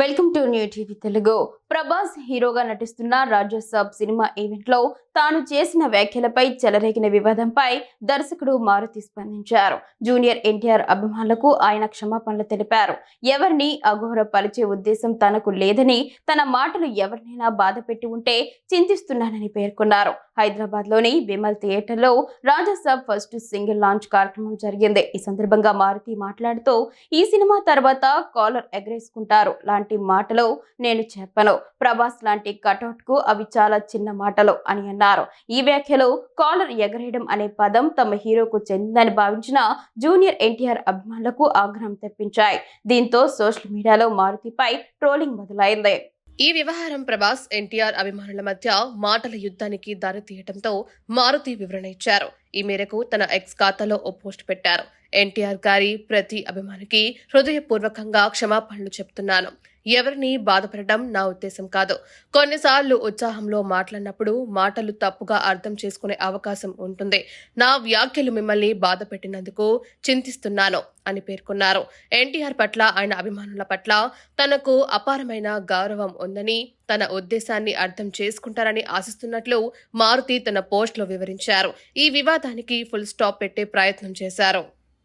Welcome to new TV Telugu. Prabhas హీరోగా నటిస్తున్న Raja Saab cinema event లో తాను చేసిన వ్యాఖ్యలపై చెలరేగిన వివాదంపై దర్శకుడు మారుతి స్పందించారు. జూనియర్ ఎన్టీఆర్ అభిమానులకు ఆయన క్షమాపణలు తెలిపారు. ఎవరిని అఘోరపరిచే ఉద్దేశం తనకు లేదని, తన మాటలు ఎవరినైనా బాధ పెట్టి ఉంటే చింతిస్తున్నానని పేర్కొన్నారు. హైదరాబాద్ లోని విమల్ థియేటర్ లో రాజసాబ్ ఫస్ట్ సింగిల్ లాంచ్ కార్యక్రమం జరిగింది. ఈ సందర్భంగా మారుతి మాట్లాడుతూ, ఈ సినిమా తర్వాత కాలర్ ఎగరేసుకుంటారు లాంటి మాటలు నేను చెప్పను. ప్రభాస్ లాంటి కటౌట్ కు అవి చాలా చిన్న మాటలు అని అన్నారు. ఈ వ్యాఖ్యలు కాలర్ ఎగరేయడం అనే పదం తమ హీరోకు చెందిందని భావించిన జూనియర్ ఎన్టీఆర్ అభిమానులకు ఆగ్రహం తెప్పించాయి. దీంతో సోషల్ మీడియాలో మారుతిపై ట్రోలింగ్ మొదలైంది. ఈ వ్యవహారం ప్రభాస్ ఎన్టీఆర్ అభిమానుల మధ్య మాటల యుద్ధానికి దారితీయడంతో మారుతి వివరణ ఇచ్చారు. ఈ మేరకు తన ఎక్స్ ఖాతాలో ఓ పోస్ట్ పెట్టారు. ఎన్టీఆర్ గారి ప్రతి అభిమానికి హృదయపూర్వకంగా క్షమాపణలు చెప్తున్నాను. ఎవరిని బాధపడడం నా ఉద్దేశం కాదు. కొన్నిసార్లు ఉత్సాహంలో మాట్లాడినప్పుడు మాటలు తప్పుగా అర్థం చేసుకునే అవకాశం ఉంటుంది. నా వ్యాఖ్యలు మిమ్మల్ని బాధ పెట్టినందుకు చింతిస్తున్నాను అని పేర్కొన్నారు. ఎన్టీఆర్ పట్ల, ఆయన అభిమానుల పట్ల తనకు అపారమైన గౌరవం ఉందని, తన ఉద్దేశాన్ని అర్థం చేసుకుంటారని ఆశిస్తున్నట్లు మారుతి తన పోస్ట్లో వివరించారు. ఈ వివాదానికి ఫుల్ స్టాప్ పెట్టే ప్రయత్నం చేశారు.